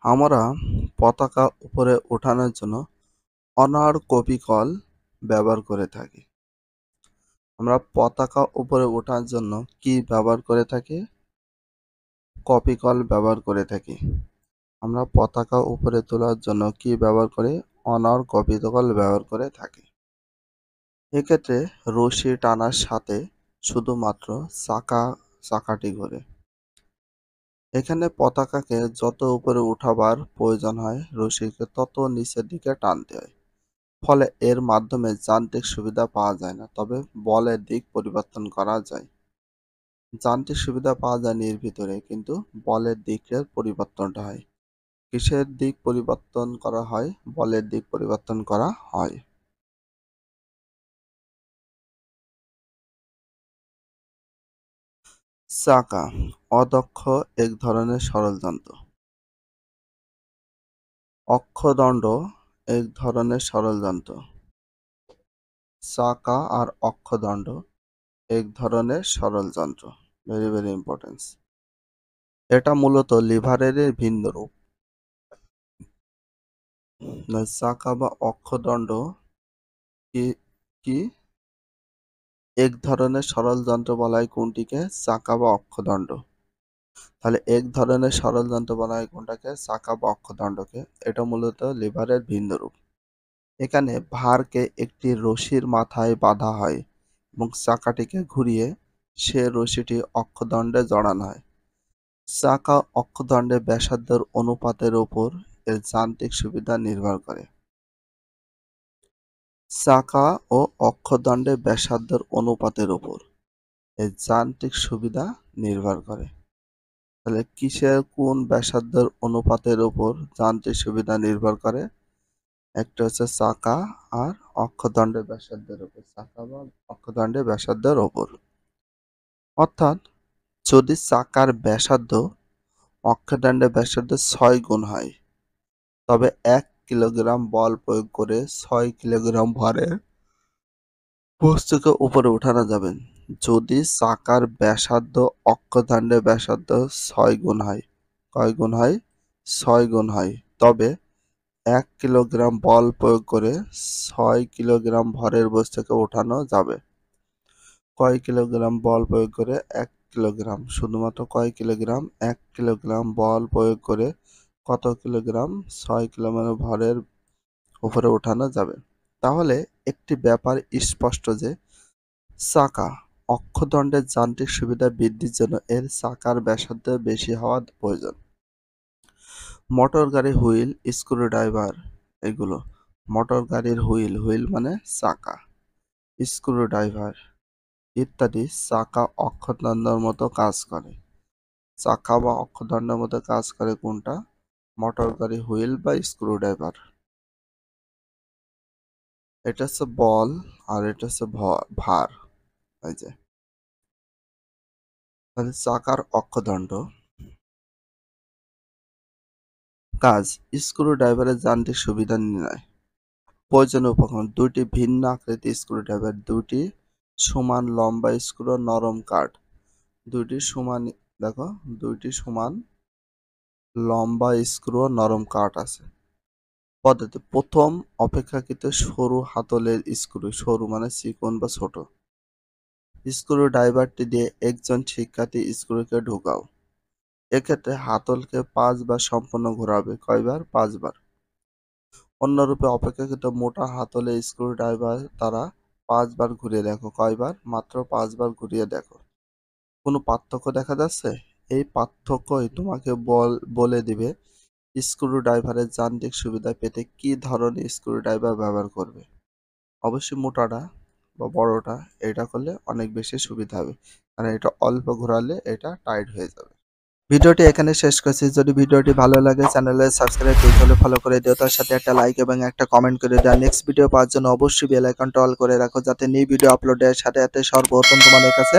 আমরা পতাকা উপরে ওঠানোর জন্য অনার কপি কল ব্যবহার করে থাকি। আমরা পতাকা উপরে ওঠার জন্য কি ব্যবহার করে থাকি? কপি কল ব্যবহার করে থাকি। আমরা পতাকা উপরে তোলার জন্য কি ব্যবহার করি? অনার কপি কল ব্যবহার করে থাকি। এক্ষেত্রে রশি টানার সাথে শুধুমাত্র চাকাটি ঘোরে। এখানে পতাকাকে যত উপরে উঠাবার প্রয়োজন হয়, রশিকে তত নিচের দিকে টানতে হয়। ফলে এর মাধ্যমে যান্ত্রিক সুবিধা পাওয়া যায় না, তবে বলের দিক পরিবর্তন করা যায়। যান্ত্রিক সুবিধা পাওয়া যায় এর ভিতরে, কিন্তু বলের দিকের পরিবর্তনটা হয়। কিসের দিক পরিবর্তন করা হয়? বলের দিক পরিবর্তন করা হয়। চাকা অদক্ষ এক ধরনের সরল যন্ত্র। অক্ষদণ্ড এক ধরনের সরল যন্ত্র। চাকা আর অক্ষদণ্ড এক ধরনের সরল যন্ত্র। Very very important. এটা মূলত লিভারের ভিন্ন রূপ। চাকা বা অক্ষদণ্ড কি এক ধরনের সরল যন্ত্র বলা হয় কোনটিকে? চাকা বা অক্ষদণ্ড। তাহলে এক ধরনের সরল যন্ত্র বলা হয় কোনটাকে? চাকা বা অক্ষদণ্ডকে। এটা মূলত লিভারের ভিন্ন রূপ। এখানে ভারকে একটি রশির মাথায় বাঁধা হয় এবং চাকাটিকে ঘুরিয়ে সে রশিটি অক্ষদণ্ডে জড়ানো হয়। চাকা অক্ষদণ্ডের ব্যাসার্ধের অনুপাতের উপর এর যান্ত্রিক সুবিধা নির্ভর করে। চাকা ও অক্ষদণ্ডের ব্যাসার্ধের অনুপাতের উপর এর যান্ত্রিক সুবিধা নির্ভর করে। তাহলে কিসের কোন ব্যাসার্ধের অনুপাতের উপর যান্ত্রিক সুবিধা নির্ভর করে? একটা হচ্ছে চাকা আর অক্ষদণ্ডের ব্যাসার্ধের উপর। চাকা বা অক্ষদণ্ডের ব্যাসার্ধের উপর। অর্থাৎ যদি চাকার ব্যাসার্ধ অক্ষদণ্ডের ব্যাসার্ধ 6 গুণ হয়, তবে 1 কিলোগ্রাম বল প্রয়োগ করে 6 কিলোগ্রাম ভরের বস্তুকে উপরে উঠানো যাবে। যদি চাকার ব্যাসার্ধ অক্ষদণ্ডের ব্যাসার্ধ 6 গুণ হয়, কয় গুণ হয়? 6 গুণ হয়, তবে 1 কিলোগ্রাম বল প্রয়োগ করে 6 কিলোগ্রাম ভরের বস্তুকে উঠানো যাবে। কয় কিলোগ্রাম বল প্রয়োগ করে? 1 কিলোগ্রাম। শুধুমাত্র কয় কিলোগ্রাম? 1 কিলোগ্রাম বল প্রয়োগ করে কত কিলোগ্রাম? 6 কিলোগ্রাম ভরের উপরে উঠানো যাবে। তাহলে একটি ব্যাপার স্পষ্ট যে চাকা অক্ষদণ্ডের যান্ত্রিক সুবিধা বৃদ্ধির জন্য এর চাকার ব্যাসার্ধ বেশি হওয়া প্রয়োজন। মোটর গাড়ির হুইল, স্ক্রুড্রাইভার, এগুলো মোটর গাড়ির হুইল মানে চাকা, স্ক্রুড্রাইভার ইত্যাদি চাকা অক্ষদণ্ডের মতো কাজ করে। চাকা বা অক্ষদণ্ডের মতো কাজ করে কোনটা? মোটর গাড়ি হুইল বা স্ক্রুড্রাইভার। এটা হচ্ছে বল আর এটা হচ্ছে ভার। এই যে তাহলে চাকার অক্ষদণ্ড কাজ, স্ক্রুড্রাইভারের যান্ত্রিক সুবিধা নির্ণয়। প্রয়োজনীয় উপকরণ: দুইটি ভিন্ন আকৃতির স্ক্রুড্রাইভার, দুইটি সমান লম্বা স্ক্রু, নরম কাঠ। দুইটি সমান লম্বা স্ক্রু ও নরম কাঠ আছে। পদ্ধতি: প্রথম অপেক্ষাকৃত সরু হাতলের স্ক্রু, সরু মানে চিকন বা ছোট। স্ক্রুড্রাইভারটি দিয়ে একজন শিক্ষার্থী স্ক্রুকে ঢোকাও। এক্ষেত্রে হাতলকে 5 বার সম্পূর্ণ ঘোরাবে। কয়বার? 5 বার। অন্যরূপে অপেক্ষাকৃত মোটা হাতলের স্ক্রুড্রাইভার দ্বারা 5 বার ঘুরিয়ে দেখো। কয়বার? মাত্র 5 বার ঘুরিয়ে দেখো। কোনো পার্থক্য দেখা যাচ্ছে? এই পার্থক্যই তোমাকে বলে দিবে স্ক্রুড্রাইভারের যান্ত্রিক সুবিধা পেতে কি ধরনের স্ক্রুড্রাইভার ব্যবহার করবে। অবশ্যই মোটাটা বা বড়টা এটা করলে অনেক বেশি সুবিধা হবে, কারণ এটা অল্প ঘোরালে এটা টাইট হয়ে যাবে। ভিডিওটি এখানে শেষ করছি। যদি ভিডিওটি ভালো লাগে চ্যানেলে সাবস্ক্রাইব করতে হলে ফলো করে দিও, তার সাথে একটা লাইক এবং একটা কমেন্ট করে দাও। নেক্সট ভিডিও পাওয়ার জন্য অবশ্যই বেল আইকনটা অল করে রাখো, যাতে নিউ ভিডিও আপলোডের সাথে সাথে সর্বপ্রথম তোমাদের কাছে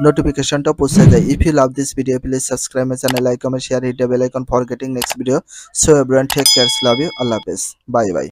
নোটিফিকেশনটা পৌঁছে যায়। If you love this video please subscribe my channel, like comment share, hit the bell icon for getting next video. So everyone take care, love you, আল্লাহ হাফেজ, বাই বাই।